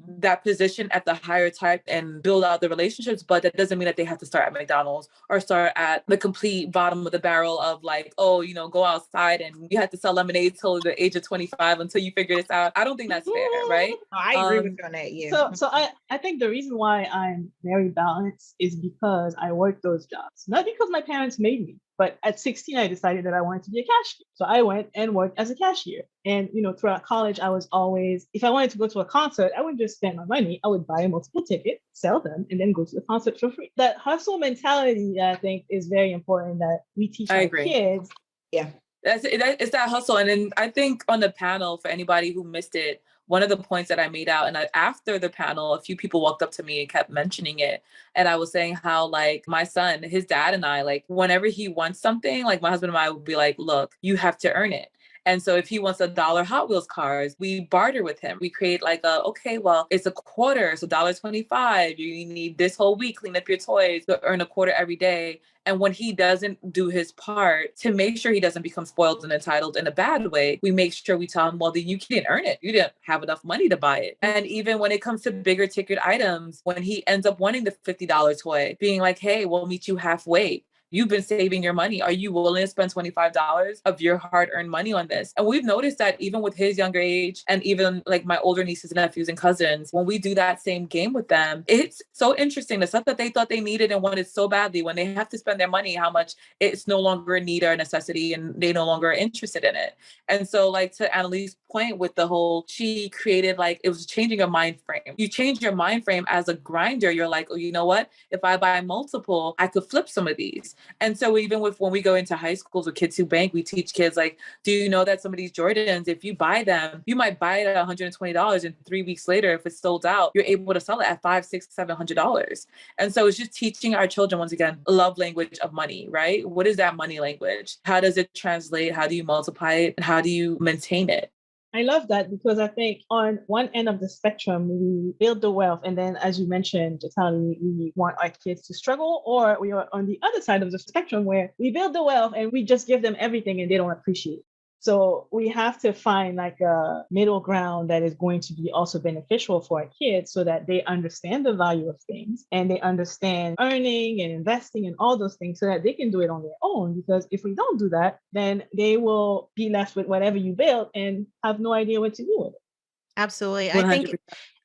that position at the higher type and build out the relationships, but that doesn't mean that they have to start at McDonald's or start at the complete bottom of the barrel of like, oh, go outside and you have to sell lemonade till the age of 25 until you figure this out. I don't think that's fair, right? I agree with you on that. Yeah. So I think the reason why I'm very balanced is because I worked those jobs, not because my parents made me. But at 16, I decided that I wanted to be a cashier. So I went and worked as a cashier. And, throughout college, I was always, if I wanted to go to a concert, I wouldn't just spend my money. I would buy multiple tickets, sell them, and then go to the concert for free. That hustle mentality, I think, is very important that we teach our kids. Yeah. It's that hustle. And then I think on the panel, for anybody who missed it, one of the points that I made out, and after the panel, a few people walked up to me and kept mentioning it. And I was saying how, like, my son, his dad and I, like, whenever he wants something, like my husband and I would be like, look, you have to earn it. And so if he wants $1 Hot Wheels cars, we barter with him. We create like it's a quarter, so $1.25. You need this whole week, clean up your toys, to earn a quarter every day. And when he doesn't do his part to make sure he doesn't become spoiled and entitled in a bad way, we make sure we tell him, well, then you can't earn it. You didn't have enough money to buy it. And even when it comes to bigger ticket items, when he ends up wanting the $50 toy, being like, hey, we'll meet you halfway. You've been saving your money. Are you willing to spend $25 of your hard-earned money on this? And we've noticed that even with his younger age and even like my older nieces and nephews and cousins, when we do that same game with them, it's so interesting. The stuff that they thought they needed and wanted so badly, when they have to spend their money, how much it's no longer a need or a necessity and they no longer are interested in it. And so like to Annalise's point with the whole, she created like, it was changing your mind frame. You change your mind frame as a grinder. You're like, oh, you know what? If I buy multiple, I could flip some of these. And so even when we go into high schools with Kids Who Bank, we teach kids like, do you know that some of these Jordans, if you buy them, you might buy it at $120 and 3 weeks later, if it's sold out, you're able to sell it at $500, $600, $700. And so it's just teaching our children, once again, a love language of money, right? What is that money language? How does it translate? How do you multiply it? And how do you maintain it? I love that because I think on one end of the spectrum, we build the wealth. And then, as you mentioned, Jatali, we want our kids to struggle, or we are on the other side of the spectrum where we build the wealth and we just give them everything and they don't appreciate it. So we have to find like a middle ground that is going to be also beneficial for our kids so that they understand the value of things and they understand earning and investing and all those things so that they can do it on their own. Because if we don't do that, then they will be left with whatever you built and have no idea what to do with it. Absolutely. I 100%. think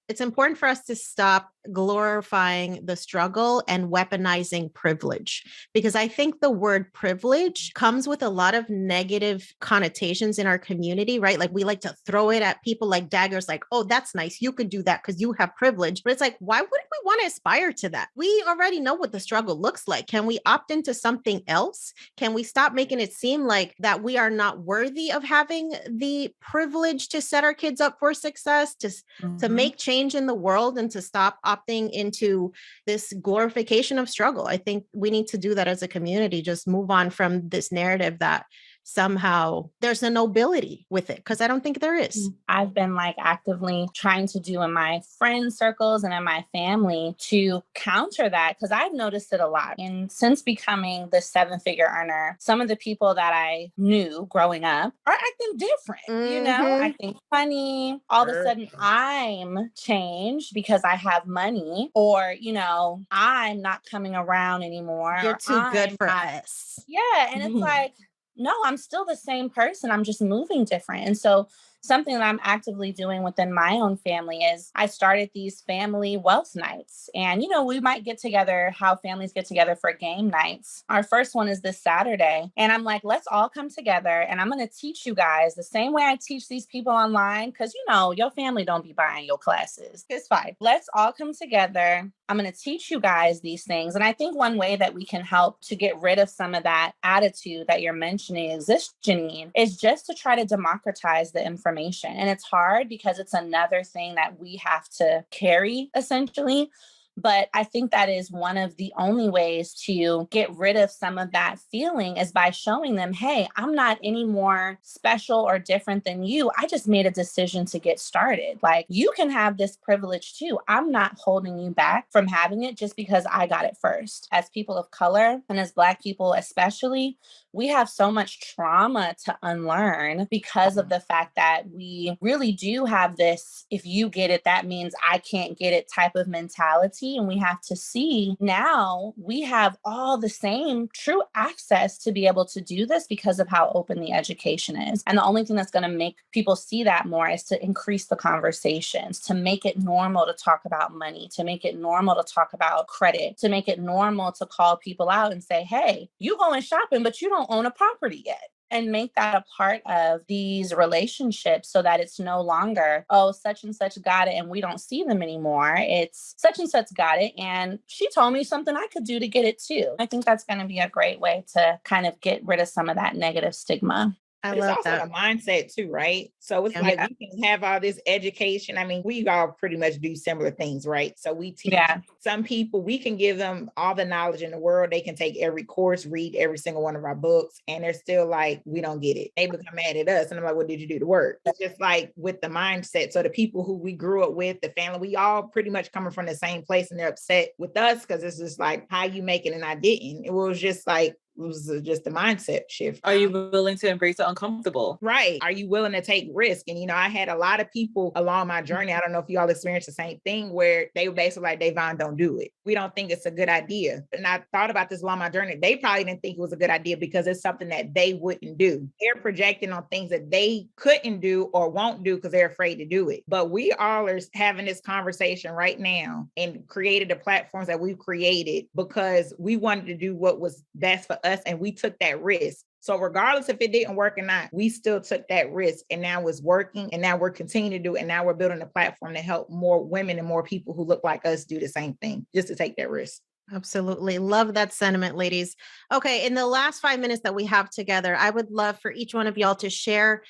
it's important for us to stop glorifying the struggle and weaponizing privilege, because I think the word privilege comes with a lot of negative connotations in our community, right? Like we like to throw it at people like daggers, like, oh, that's nice. You could do that because you have privilege. But it's like, why wouldn't we want to aspire to that? We already know what the struggle looks like. Can we opt into something else? Can we stop making it seem like that we are not worthy of having the privilege to set our kids up for success, to make change in the world, and to stop opting into this glorification of struggle? I think we need to do that as a community, just move on from this narrative that somehow there's a nobility with it, because I don't think there is. I've been like actively trying to do in my friend circles and in my family to counter that, because I've noticed it a lot. And since becoming the 7-figure earner, some of the people that I knew growing up are acting different, you know, acting funny. All of a sudden I'm changed because I have money, or, you know, I'm not coming around anymore. You're too good for us. Yeah. And it's like, no, I'm still the same person. I'm just moving different. And so something that I'm actively doing within my own family is I started these family wealth nights. And, you know, we might get together how families get together for game nights. Our first one is this Saturday. And I'm like, let's all come together and I'm going to teach you guys the same way I teach these people online. Because, you know, your family don't be buying your classes. It's fine. Let's all come together. I'm going to teach you guys these things. And I think one way that we can help to get rid of some of that attitude that you're mentioning exists, Janine, is just to try to democratize the information. And it's hard because it's another thing that we have to carry, essentially. But I think that is one of the only ways to get rid of some of that feeling is by showing them, hey, I'm not any more special or different than you. I just made a decision to get started. Like, you can have this privilege too. I'm not holding you back from having it just because I got it first. As people of color and as Black people especially, we have so much trauma to unlearn because of the fact that we really do have this, if you get it, that means I can't get it type of mentality. And we have to see now we have all the same true access to be able to do this because of how open the education is. And the only thing that's going to make people see that more is to increase the conversations, to make it normal to talk about money, to make it normal to talk about credit, to make it normal to call people out and say, hey, you going shopping, but you don't own a property yet. And make that a part of these relationships so that it's no longer, oh, such and such got it and we don't see them anymore. It's such and such got it and she told me something I could do to get it too. I think that's going to be a great way to kind of get rid of some of that negative stigma. But it's also a mindset too, right? So it's like we can have all this education. I mean, we all pretty much do similar things, right? So we teach some people, we can give them all the knowledge in the world. They can take every course, read every single one of our books, and they're still like, we don't get it. They become mad at us. And I'm like, what did you do to work? It's just like with the mindset. So the people who we grew up with, the family, we all pretty much coming from the same place and they're upset with us because it's just like, how you make it and I didn't. It was just like, it was just a mindset shift. Are you willing to embrace the uncomfortable? Right. Are you willing to take risk? And, you know, I had a lot of people along my journey. I don't know if you all experienced the same thing where they were basically like, Davonne, don't do it. We don't think it's a good idea. And I thought about this along my journey. They probably didn't think it was a good idea because it's something that they wouldn't do. They're projecting on things that they couldn't do or won't do because they're afraid to do it. But we all are having this conversation right now and created the platforms that we've created because we wanted to do what was best for us. And we took that risk. So regardless if it didn't work or not, we still took that risk and now it's working and now we're continuing to do it. And now we're building a platform to help more women and more people who look like us do the same thing, just to take that risk. Absolutely. Love that sentiment, ladies. Okay. In the last 5 minutes that we have together, I would love for each one of y'all to share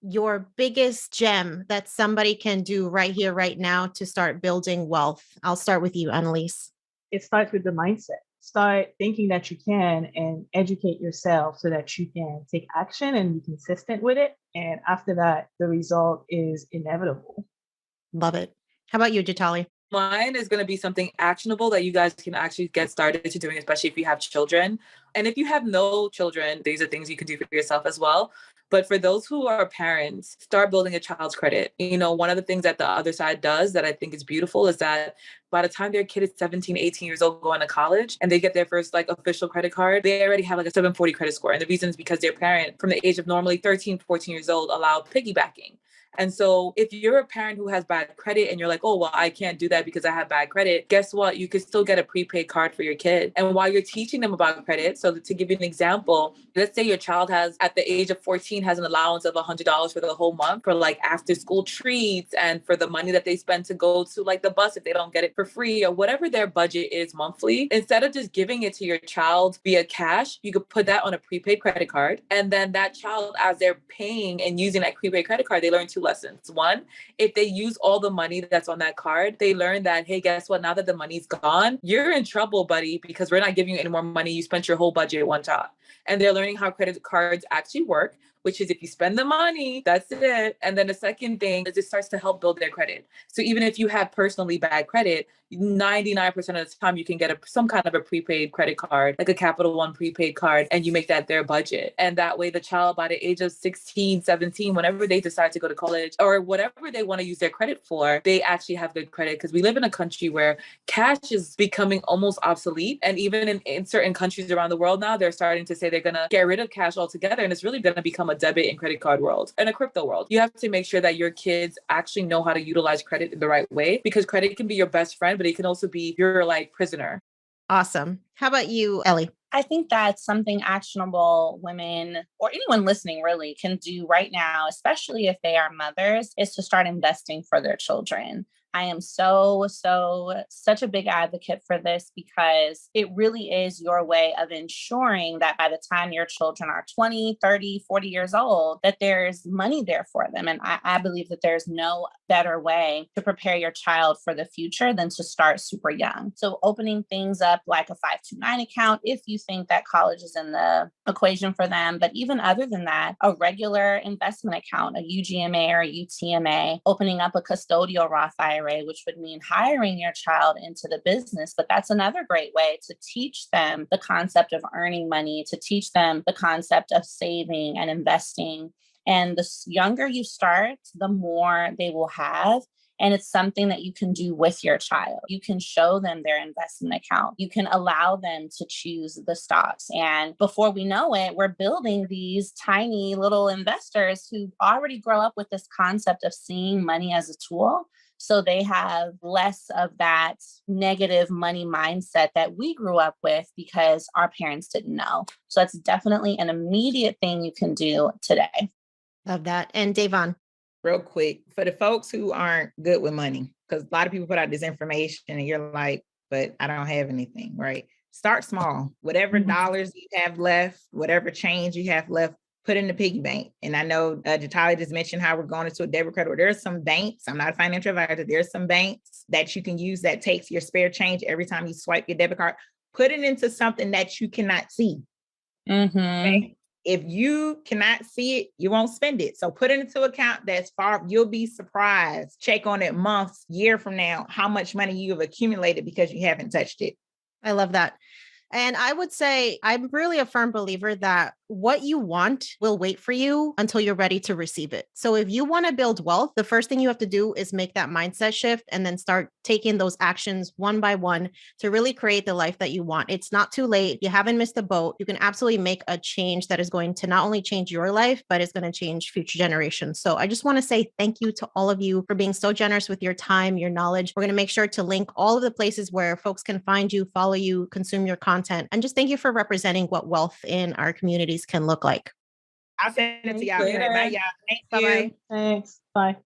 your biggest gem that somebody can do right here, right now to start building wealth. I'll start with you, Annalise. It starts with the mindset. Start thinking that you can and educate yourself so that you can take action and be consistent with it. And after that, the result is inevitable. Love it. How about you, Jatali? Mine is going to be something actionable that you guys can actually get started to doing, especially if you have children. And if you have no children, these are things you can do for yourself as well. But for those who are parents, start building a child's credit. You know, one of the things that the other side does that I think is beautiful is that by the time their kid is 17, 18 years old going to college and they get their first like official credit card, they already have like a 740 credit score. And the reason is because their parent from the age of normally 13, 14 years old allowed piggybacking. And so if you're a parent who has bad credit and you're like, oh, well, I can't do that because I have bad credit, guess what? You could still get a prepaid card for your kid. And while you're teaching them about credit, so to give you an example, let's say your child has, at the age of 14, has an allowance of $100 for the whole month for like after school treats and for the money that they spend to go to like the bus if they don't get it for free or whatever their budget is monthly. Instead of just giving it to your child via cash, you could put that on a prepaid credit card. And then that child, as they're paying and using that prepaid credit card, they learn two lessons. One, if they use all the money that's on that card, they learn that, hey, guess what? Now that the money's gone, you're in trouble, buddy, because we're not giving you any more money. You spent your whole budget one shot. And they're learning how credit cards actually work, which is if you spend the money, that's it. And then the second thing is it starts to help build their credit. So even if you have personally bad credit, 99% of the time you can get some kind of a prepaid credit card, like a Capital One prepaid card, and you make that their budget. And that way the child by the age of 16, 17, whenever they decide to go to college or whatever they want to use their credit for, they actually have good credit, because we live in a country where cash is becoming almost obsolete. And even in certain countries around the world now, they're starting to say they're going to get rid of cash altogether. And it's really going to become a debit and credit card world and a crypto world. You have to make sure that your kids actually know how to utilize credit in the right way, because credit can be your best friend, but it can also be your like prisoner. Awesome. How about you, Ellie? I think that's something actionable women or anyone listening really can do right now, especially if they are mothers, is to start investing for their children. I am such a big advocate for this, because it really is your way of ensuring that by the time your children are 20, 30, 40 years old, that there's money there for them. And I believe that there's no better way to prepare your child for the future than to start super young. So opening things up like a 529 account, if you think that college is in the equation for them. But even other than that, a regular investment account, a UGMA or a UTMA, opening up a custodial Roth IRA, which would mean hiring your child into the business. But that's another great way to teach them the concept of earning money, to teach them the concept of saving and investing. And the younger you start, the more they will have. And it's something that you can do with your child. You can show them their investment account. You can allow them to choose the stocks. And before we know it, we're building these tiny little investors who already grow up with this concept of seeing money as a tool. So they have less of that negative money mindset that we grew up with because our parents didn't know. So it's definitely an immediate thing you can do today. Love that. And Devon? Real quick, for the folks who aren't good with money, because a lot of people put out this information and you're like, but I don't have anything, right? Start small. Whatever dollars you have left, whatever change you have left, put in the piggy bank. And I know Jatali just mentioned how we're going into a debit credit. There's some banks, I'm not a financial advisor, there's some banks that you can use that takes your spare change every time you swipe your debit card. Put it into something that you cannot see. Okay? If you cannot see it, you won't spend it. So put it into an account that's far, you'll be surprised. Check on it months, year from now, how much money you have accumulated because you haven't touched it. I love that. And I would say I'm really a firm believer that what you want will wait for you until you're ready to receive it. So if you want to build wealth, the first thing you have to do is make that mindset shift and then start taking those actions one by one to really create the life that you want. It's not too late. You haven't missed the boat. You can absolutely make a change that is going to not only change your life, but it's going to change future generations. So I just want to say thank you to all of you for being so generous with your time, your knowledge. We're going to make sure to link all of the places where folks can find you, follow you, consume your content. And just thank you for representing what wealth in our communities can look like. I'll send it to y'all. Later. Bye, y'all. Thank you. Bye-bye. Thanks. Bye.